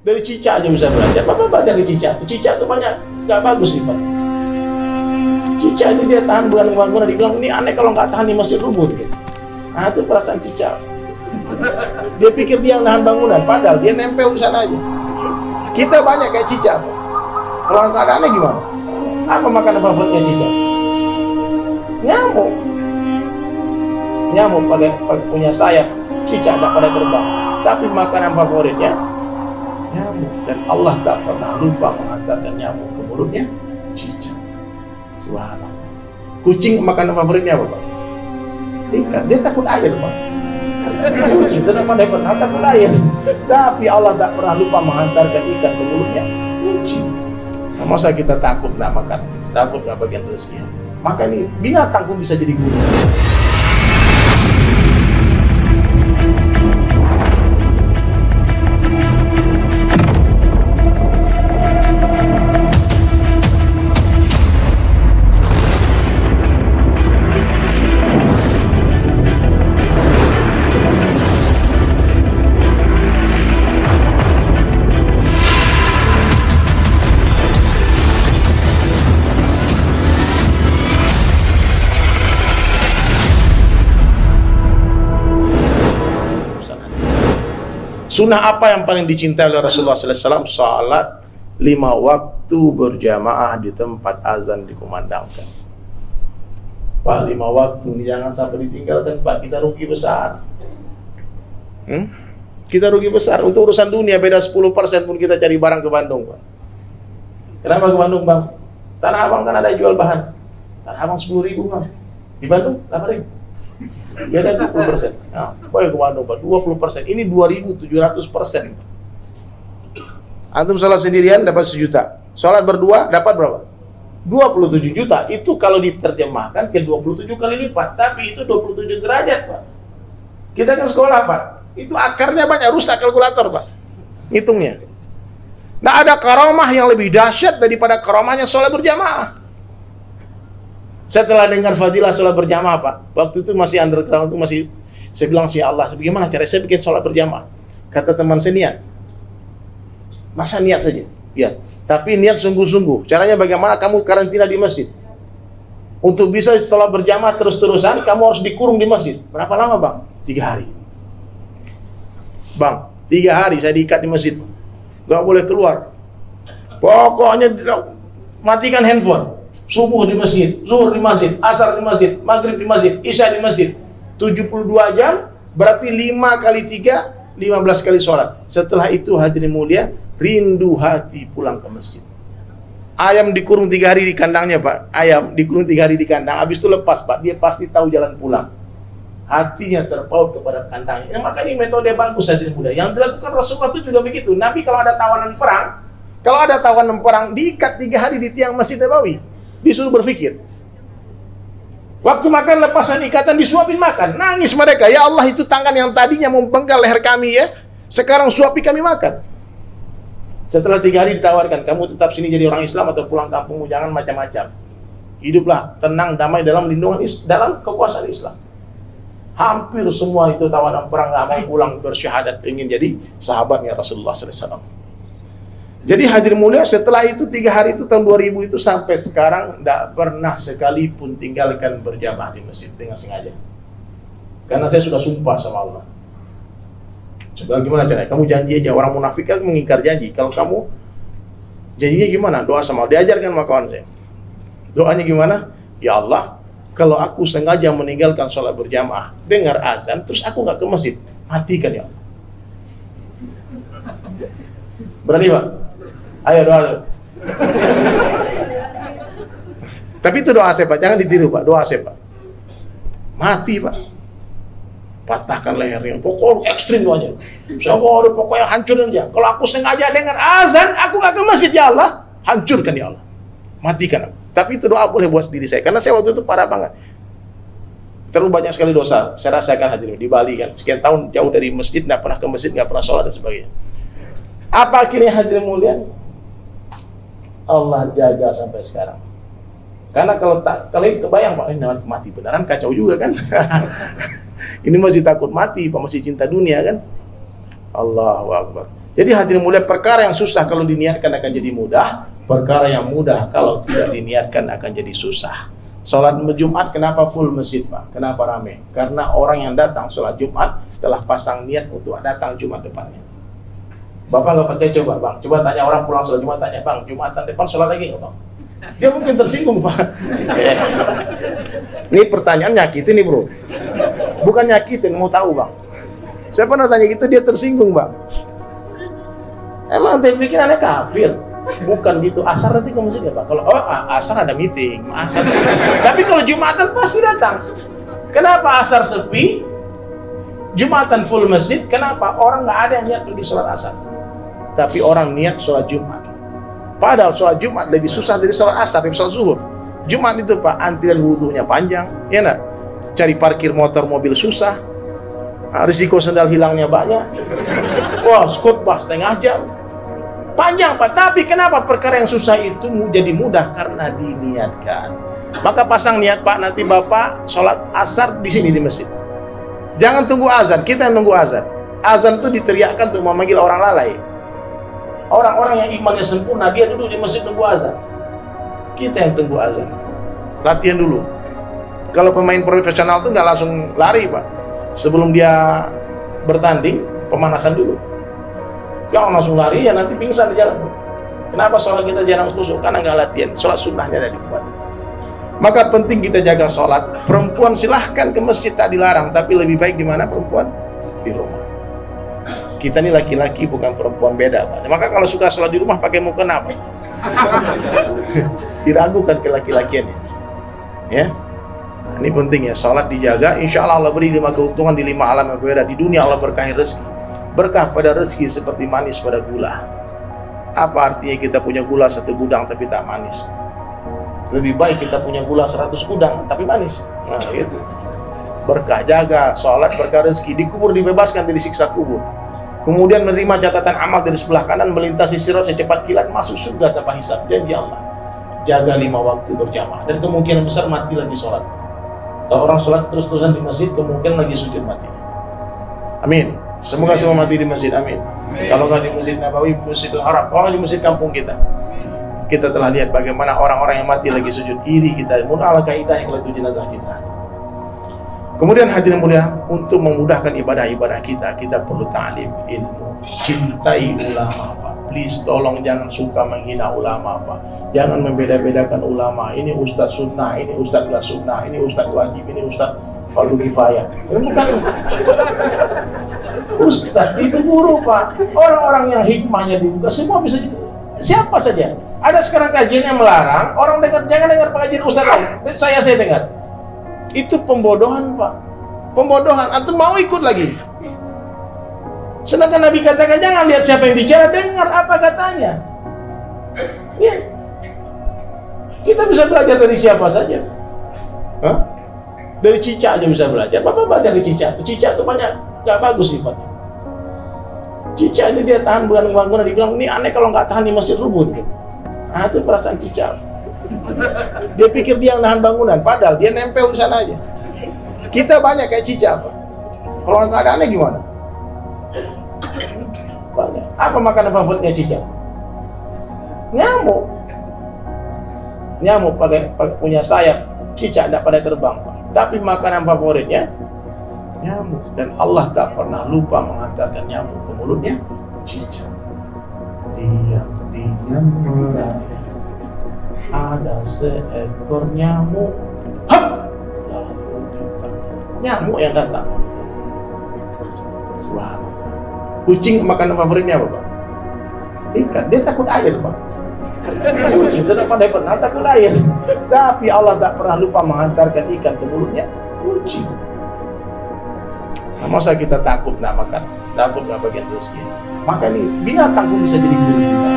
Dari cicak aja bisa belajar. Bapak baca dari cicak. Cicak itu banyak nggak bagus sifat. Cicak itu dia tahan bangunan. Dibilang ini aneh kalau nggak tahan di masjid rubuh. Gitu. Nah itu perasaan cicak. Dia pikir dia yang nahan bangunan, padahal dia nempel di sana aja. Kita banyak kayak cicak. Kalau keadaannya gimana? Apa makanan favoritnya cicak? Nyamuk. Nyamuk punya sayap, cicak tak pada terbang. Tapi makanan favoritnya nyamuk. Dan Allah tak pernah lupa menghantarkan nyamuk ke mulutnya cicak. Subhanallah. Kucing makanan favoritnya apa, Pak? Ikan. Dia takut air, Pak. Kucing itu namanya takut air. Tapi Allah tak pernah lupa menghantarkan ikan ke mulutnya kucing. Nah, masa kita takut nggak makan, takut nggak bagian rezeki? Maka ini binatang pun bisa jadi guru. Sunnah apa yang paling dicintai oleh Rasulullah SAW? Salat 5 waktu berjamaah di tempat azan dikumandangkan. Pak, 5 waktu jangan sampai ditinggalkan, Pak. Kita rugi besar. Kita rugi besar. Untuk urusan dunia beda 10% pun kita cari barang ke Bandung, Pak. Kenapa ke Bandung, Bang? Tanah Abang kan ada jual bahan. Tanah Abang 10.000, Bang. Di Bandung 8.000. Beda 20%. Nah, boleh ke Bandung, Pak. 20%. Ini 2.700%. Antum salat sendirian dapat 1 juta. Salat berdua dapat berapa? 27 juta. Itu kalau diterjemahkan ke 27 kali lipat. Tapi itu 27 derajat, Pak. Kita kan sekolah, Pak. Itu akarnya banyak, rusak kalkulator, Pak. Hitungnya. Nah, ada karamah yang lebih dahsyat daripada karamahnya salat berjamaah. Setelah dengar fadilah sholat berjamaah, Pak, waktu itu masih underground, itu masih, saya bilang sih Allah, bagaimana cara saya bikin sholat berjamaah? Kata teman saya, niat. Masa niat saja? Ya, tapi niat sungguh-sungguh. Caranya bagaimana? Kamu karantina di masjid. Untuk bisa sholat berjamaah terus-terusan, kamu harus dikurung di masjid. Berapa lama, Bang? 3 hari. Bang, 3 hari saya diikat di masjid. Gak boleh keluar. Pokoknya matikan handphone. Subuh di masjid, zuhur di masjid, asar di masjid, maghrib di masjid, isya di masjid. 72 jam, berarti 5 kali 3, 15 kali sholat. Setelah itu hadirin mulia, rindu hati pulang ke masjid. Ayam dikurung 3 hari di kandangnya, Pak. Ayam dikurung 3 hari di kandang, habis itu lepas, Pak. Dia pasti tahu jalan pulang. Hatinya terpaut kepada kandangnya. Makanya ini metode bagus hadirin mulia. Yang dilakukan Rasulullah itu juga begitu. Nabi kalau ada tawanan perang, diikat 3 hari di tiang Masjid Nabawi. Disuruh berpikir. Waktu makan lepasan ikatan, disuapin makan. Nangis mereka. Ya Allah, itu tangan yang tadinya membengkal leher kami ya, sekarang suapi kami makan. Setelah 3 hari ditawarkan, kamu tetap sini jadi orang Islam atau pulang kampungmu, jangan macam-macam. Hiduplah tenang, damai dalam lindungan dalam kekuasaan Islam. Hampir semua itu tawanan perang, nggak mau pulang bersyahadat, ingin jadi sahabatnya Rasulullah SAW. Jadi hadirin mulia, setelah itu 3 hari itu tahun 2000 itu sampai sekarang tidak pernah sekalipun tinggalkan berjamaah di masjid dengan sengaja. Karena saya sudah sumpah sama Allah. Coba gimana caranya? Kamu janji aja, orang munafik kan mengingkar janji. Kalau kamu janjinya gimana? Doa sama Allah. Diajarkan sama kawan saya. Doanya gimana? Ya Allah, kalau aku sengaja meninggalkan sholat berjamaah, dengar azan, terus aku nggak ke masjid, matikan ya Allah. Berani, Pak? Ayo doa. Tapi itu doa saya, Pak. Jangan ditiru, Pak. Doa saya, Pak. Mati, Pak. Patahkan lehernya. Pokoknya ekstrim doanya. Pokoknya hancurin aja. Kalau aku sengaja dengar azan, aku gak ke masjid, ya Allah. Hancurkan, ya Allah. Matikan aku. Tapi itu doa boleh buat diri saya. Karena saya waktu itu parah banget. Terlalu banyak sekali dosa. Saya rasakan hadirin di Bali kan. Sekian tahun jauh dari masjid, gak pernah ke masjid, gak pernah sholat dan sebagainya. Apa akhirnya hadirin mulia? Allah jaga sampai sekarang. Karena kalau kebayang, Pak, ini mati beneran kacau juga kan. Ini masih takut mati, Pak, masih cinta dunia kan. Allahu Akbar. Jadi hadirin mulia, perkara yang susah kalau diniatkan akan jadi mudah, perkara yang mudah kalau tidak diniatkan akan jadi susah. Sholat Jumat kenapa full masjid, Pak? Kenapa rame? Karena orang yang datang sholat Jumat telah pasang niat untuk datang Jumat depannya. Bapak nggak percaya, coba Bang, coba tanya orang pulang sholat Jumat, tanya Bang, Jumatan depan sholat lagi nggak Bang? Dia mungkin tersinggung, Pak. Ini pertanyaan nyakitin nih bro, bukan nyakitin, mau tahu Bang. Saya pernah tanya gitu, dia tersinggung Bang. Emang dia pikir aneh kafir? Bukan gitu, asar nanti ke masjid ya Pak? Kalau asar ada meeting, asar. Tapi kalau Jumatan pasti datang. Kenapa asar sepi, Jumatan full masjid? Kenapa? Orang nggak ada yang niat pergi sholat asar, tapi orang niat sholat Jumat. Padahal sholat Jumat lebih susah dari sholat asar, dari sholat zuhur. Jumat itu Pak, antrian wudhunya panjang, ya nak? Cari parkir motor mobil susah, risiko sendal hilangnya banyak. Wah, khutbah setengah jam. Panjang Pak, tapi kenapa perkara yang susah itu jadi mudah? Karena diniatkan. Maka pasang niat Pak, nanti Bapak sholat asar di sini di masjid. Jangan tunggu azan, kita yang nunggu azan. Azan itu diteriakkan untuk memanggil orang lalai. Orang-orang yang imannya sempurna, dia duduk di masjid tunggu azan. Kita yang tunggu azan. Latihan dulu. Kalau pemain profesional itu nggak langsung lari Pak. Sebelum dia bertanding, pemanasan dulu. Kalau langsung lari ya nanti pingsan di jalan. Kenapa sholat kita jarang khusyuk? Karena nggak latihan. Sholat sunnahnya dari dibuat. Maka penting kita jaga sholat. Perempuan silahkan ke masjid, tak dilarang, tapi lebih baik di mana perempuan? Di rumah. Kita ini laki-laki bukan perempuan, beda Pak. Maka kalau suka sholat di rumah pakai mukena apa? Diragukan ke laki-lakiannya. Ya. Nah, ini penting ya, sholat dijaga. Insya Allah Allah beri 5 keuntungan di 5 alam yang berbeda. Di dunia Allah berkahi rezeki. Berkah pada rezeki seperti manis pada gula. Apa artinya kita punya gula 1 gudang tapi tak manis? Lebih baik kita punya gula 100 gudang tapi manis. Nah itu berkah. Jaga sholat, berkah rezeki. Dikubur dibebaskan dari siksa kubur. Kemudian menerima catatan amal dari sebelah kanan, melintasi sirat secepat kilat, masuk surga tanpa hisab, janji Allah. Jaga 5 waktu berjamaah, dan kemungkinan besar mati lagi sholat. Kalau orang sholat terus-terusan di masjid, kemungkinan lagi sujud mati. Amin. Semoga semua mati di masjid, amin. Kalau nggak di Masjid Nabawi, Masjidil Haram, kalau di masjid kampung kita. Kita telah lihat bagaimana orang-orang yang mati lagi sujud, iri kita, munala kaidahnya kalau itu jenazah kita. Kemudian hadirin mulia, untuk memudahkan ibadah-ibadah kita, kita perlu ta'lim ilmu. Cintai ulama Pak. Please tolong jangan suka menghina ulama Pak. Jangan membeda-bedakan ulama. Ini ustaz sunnah, ini ustaz gak sunnah, ini ustaz wajib, ini ustaz fardu kifayah. Ini bukan ustaz, itu guru Pak. Orang-orang yang hikmahnya dibuka, semua bisa siapa saja. Ada sekarang kajian yang melarang orang dengar, jangan dengar pengajian ustaz lain. Saya dengar. Itu pembodohan Pak. Pembodohan. Antum mau ikut lagi. Sedangkan Nabi katakan jangan lihat siapa yang bicara, dengar apa katanya. Ya. Kita bisa belajar dari siapa saja. Hah? Dari cicak aja bisa belajar. Bapak baca dari cicak. Cicak itu banyak gak bagus sifatnya. Cicak ini dia tahan bangunan, dibilang ini aneh kalau nggak tahan di masjid rubuh. Nah itu perasaan cicak. Dia pikir dia yang nahan bangunan, padahal dia nempel di sana aja. Kita banyak kayak cicak Pak. Kalau nggak ada aneh gimana? Banyak. Apa makanan favoritnya cicak? Nyamuk. Nyamuk pakai punya sayap. Cicak tidak pada terbang Pak. Tapi makanan favoritnya nyamuk. Dan Allah tak pernah lupa menghantarkan nyamuk ke mulutnya cicak. Diam-diam merah. Ada seekor nyamuk. Hap! Nyamuk yang datang. Subhanallah. Kucing makanan favoritnya apa Pak? Ikan. Dia takut air Pak. Kucing tidak pernah takut air. Tapi Allah tak pernah lupa menghantarkan ikan ke mulutnya kucing. Nah, masa kita takut nak makan? Takut gak bagian rezeki? Maka ini binatang pun bisa jadi guru kita.